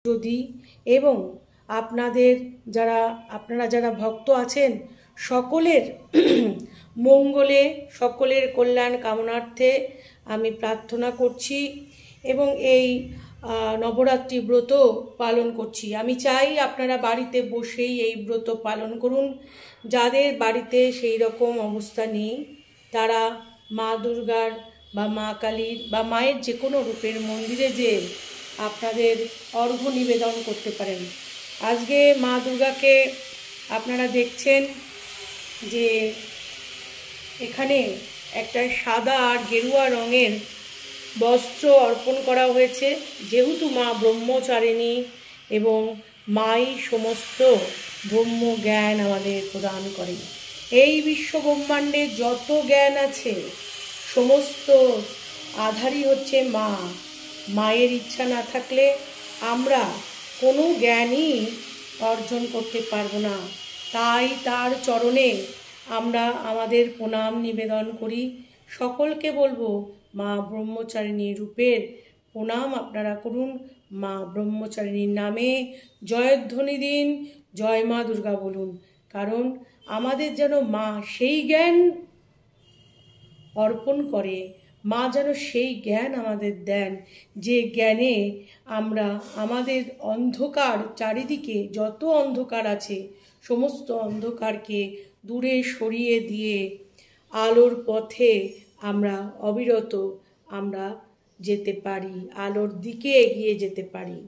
যদি এবং আপনারা যারা ভক্ত আছেন সকলের মঙ্গলে, সকলের কল্যাণ কামনার্থে আমি প্রার্থনা করছি এবং এই নবরাত্রি ব্রত পালন করছি। আমি চাই আপনারা বাড়িতে বসেই এই ব্রত পালন করুন। যাদের বাড়িতে সেই রকম অবস্থা নেই তারা মা দুর্গার বা মা কালীর বা মায়ের যে কোনো রূপের মন্দিরে যে আপনাদের অর্ঘ্য নিবেদন করতে পারেন। আজকে মা দুর্গাকে আপনারা দেখছেন যে এখানে একটা সাদা আর গেরুয়া রঙের বস্ত্র অর্পণ করা হয়েছে, যেহেতু মা ব্রহ্মচারিণী এবং মাই সমস্ত ব্রহ্ম জ্ঞান আমাদের প্রদান করে। এই বিশ্ব ব্রহ্মাণ্ডে যত জ্ঞান আছে সমস্ত আধারই হচ্ছে মা। মায়ের ইচ্ছা না থাকলে আমরা কোনো জ্ঞানই অর্জন করতে পারবো না। তাই তার চরণে আমরা আমাদের প্রণাম নিবেদন করি। সকলকে বলবো মা ব্রহ্মচারিণী রূপের প্রণাম আপনারা করুন। মা ব্রহ্মচারিণীর নামে জয়ধ্বনি দিন, জয় মা দুর্গা বলুন। কারণ আমাদের যেন মা সেই জ্ঞান অর্পণ করে, মা যেন সেই জ্ঞান আমাদের দেন, যে জ্ঞানে আমরা আমাদের অন্ধকার, চারিদিকে যত অন্ধকার আছে সমস্ত অন্ধকারকে দূরে সরিয়ে দিয়ে আলোর পথে আমরা অবিরত যেতে পারি, আলোর দিকে এগিয়ে যেতে পারি।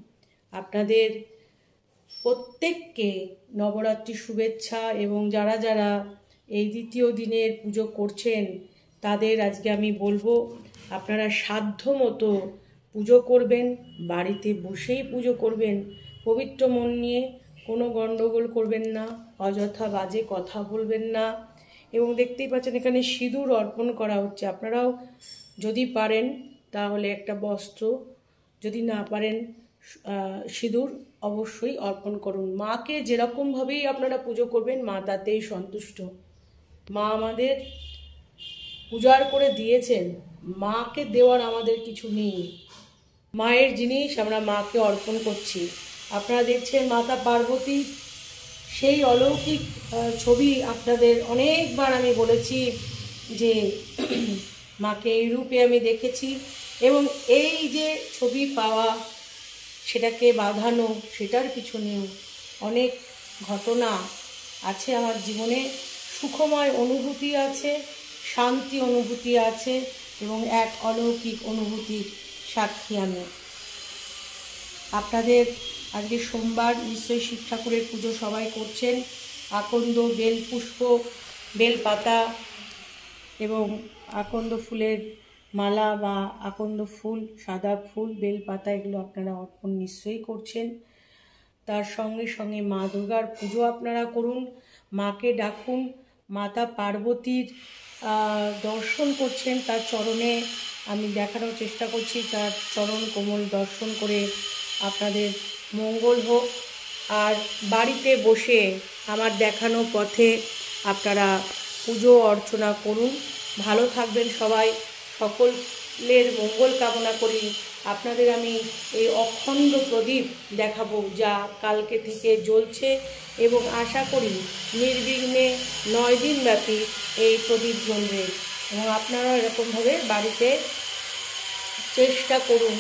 আপনাদের প্রত্যেককে নবরাত্রি শুভেচ্ছা এবং যারা যারা এই দ্বিতীয় দিনের পুজো করছেন তাদের আজকে আমি বলবো আপনারা সাধ্য মতো পুজো করবেন, বাড়িতে বসেই পুজো করবেন, পবিত্র মন নিয়ে কোনো গণ্ডগোল করবেন না, অযথা বাজে কথা বলবেন না। এবং দেখতেই পাচ্ছেন এখানে সিঁদুর অর্পণ করা হচ্ছে। আপনারাও যদি পারেন তাহলে একটা বস্ত্র, যদি না পারেন সিঁদুর অবশ্যই অর্পণ করুন। মাকে যেরকমভাবেই আপনারা পুজো করবেন মা তাতেই সন্তুষ্ট। মা আমাদের পূজার করে দিয়েছেন, মাকে দেওয়ার আমাদের কিছু নেই। মায়ের জিনিস আমরা মাকে অর্পণ করছি। আপনারা দেখছেন মাতা পার্বতী সেই অলৌকিক ছবি আপনাদের অনেকবার আমি বলেছি যে মাকে এই রূপে আমি দেখেছি এবং এই যে ছবি পাওয়া, সেটাকে বাঁধানো, সেটার পিছনেও অনেক ঘটনা আছে। আমার জীবনে সুখময় অনুভূতি আছে, শান্তি অনুভূতি আছে এবং এক অলৌকিক অনুভূতির সাক্ষী আমি। আপনাদের আজকে সোমবার, নিশ্চয়ই শিব ঠাকুরের পুজো সবাই করছেন। আকন্দ, বেল পুষ্প, বেল পাতা এবং আকন্দ ফুলের মালা বা আকন্দ ফুল, সাদা ফুল, বেল পাতা এগুলো আপনারা অর্পণ নিশ্চয়ই করছেন। তার সঙ্গে সঙ্গে মা দুর্গার পুজো আপনারা করুন, মাকে ডাকুন। মাতা পার্বতীর দর্শন করছেন, তার চরণে আমি দেখানোর চেষ্টা করছি, তার চরণ কোমল দর্শন করে আপনাদের মঙ্গল হোক। আর বাড়িতে বসে আমার দেখানো পথে আপনারা পুজো অর্চনা করুন। ভালো থাকবেন সবাই, সকলের মঙ্গল কামনা করি। আপনাদের আমি এই অখণ্ড প্রদীপ দেখাবো যা কালকে থেকে জ্বলছে এবং আশা করি নির্বিঘ্নে 9 দিন ব্যাপী এই প্রদীপ জ্বলবে এবং আপনারা এরকমভাবে বাড়িতে চেষ্টা করুন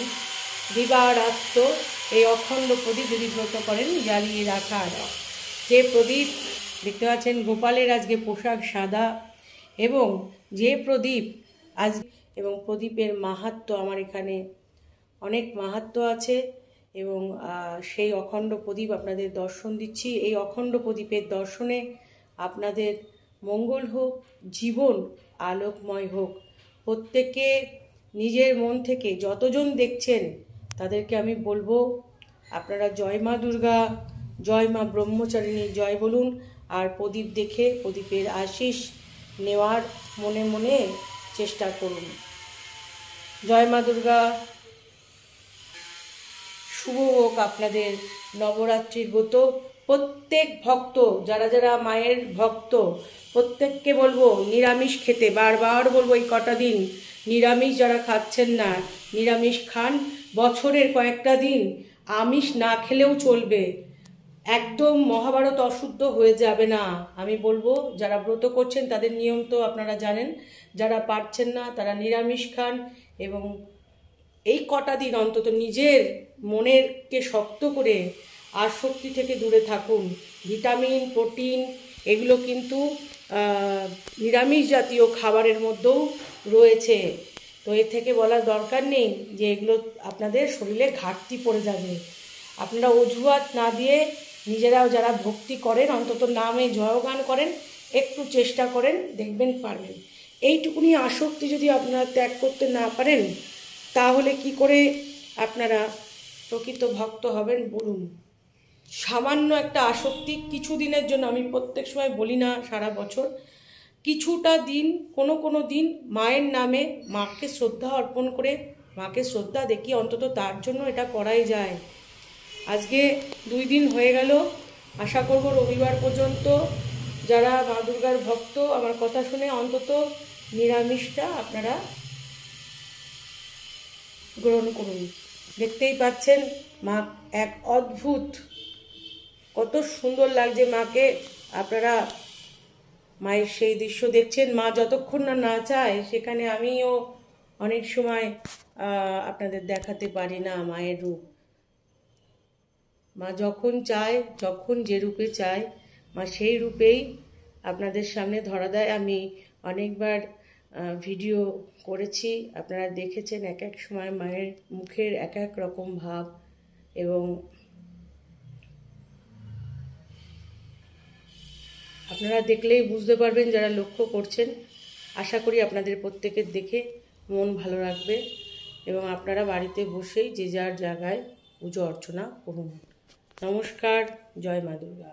দিবারাত্র এই অখণ্ড প্রদীপ যদি ব্রত করেন জ্বালিয়ে রাখার। যে প্রদীপ দেখতে পাচ্ছেন গোপালের আজকে পোশাক সাদা এবং যে প্রদীপ আজ এবং প্রদীপের মাহাত্ম্য আমার এখানে অনেক মাহাত্ম্য আছে এবং সেই অখণ্ড প্রদীপ আপনাদের দর্শন দিচ্ছি। এই অখণ্ড প্রদীপের দর্শনে আপনাদের মঙ্গল হোক, জীবন আলোকময় হোক। প্রত্যেকে নিজের মন থেকে যতজন দেখছেন তাদেরকে আমি বলবো আপনারা জয় মা দুর্গা, জয় মা ব্রহ্মচারিণী জয় বলুন। আর প্রদীপ দেখে প্রদীপের আশীষ নেওয়ার মনে মনে চেষ্টা করুন। জয় মা দুর্গা। শুভ হোক আপনাদের নবরাত্রির ব্রত। প্রত্যেক ভক্ত, যারা যারা মায়ের ভক্ত, প্রত্যেককে বলবো নিরামিষ খেতে। বারবার বলবো এই কটা দিন নিরামিষ যারা খাচ্ছেন না, নিরামিষ খান। বছরের কয়েকটা দিন আমিষ না খেলেও চলবে, একদম মহাভারত অশুদ্ধ হয়ে যাবে না। আমি বলবো যারা ব্রত করছেন তাদের নিয়ম তো আপনারা জানেন, যারা পারছেন না তারা নিরামিষ খান এবং এই কটা দিন অন্তত নিজের মনেরকে শক্ত করে আসক্তি থেকে দূরে থাকুন। ভিটামিন, প্রোটিন এগুলো কিন্তু নিরামিষ জাতীয় খাবারের মধ্যেও রয়েছে। তো এর থেকে বলার দরকার নেই যে এগুলো আপনাদের শরীরে ঘাটতি পড়ে যাবে। আপনারা অজুহাত না দিয়ে নিজেরাও যারা ভক্তি করেন, অন্তত নামে জয়গান করেন, একটু চেষ্টা করেন, দেখবেন পারবেন। এইটুকুনি আসক্তি যদি আপনারা ত্যাগ করতে না পারেন তাহলে কি করে আপনারা প্রকৃত ভক্ত হবেন বলুন? সামান্য একটা আসক্তি কিছুদিনের জন্য, আমি প্রত্যেক সময় বলি না সারা বছর, কিছুটা দিন কোনো দিন মায়ের নামে মাকে শ্রদ্ধা অর্পণ করে মাকে শ্রদ্ধা দেখি, অন্তত তার জন্য এটা করাই যায়। আজকে 2 দিন হয়ে গেল, আশা করব রবিবার পর্যন্ত যারা মা দুর্গার ভক্ত আমার কথা শুনে অন্তত নিরামিষটা আপনারা গ্রহণ করুন। দেখতেই পাচ্ছেন মা এক অদ্ভুত, কত সুন্দর লাগছে মাকে। আপনারা মায়ের সেই দৃশ্য দেখছেন। মা যতক্ষণ না চায় সেখানে আমিও অনেক সময় আপনাদের দেখাতে পারি না মায়ের রূপ। মা যখন চায়, যখন যে রূপে চায়, মা সেই রূপেই আপনাদের সামনে ধরা দেয়। আমি অনেকবার ভিডিও করেছি, আপনারা দেখেছেন এক এক সময় মায়ের মুখের এক এক রকম ভাব, এবং আপনারা দেখলেই বুঝতে পারবেন যারা লক্ষ্য করছেন। আশা করি আপনাদের প্রত্যেকের দেখে মন ভালো রাখবে এবং আপনারা বাড়িতে বসেই যে যার জায়গায় পুজো অর্চনা করুন। নমস্কার, জয় মা দুর্গা।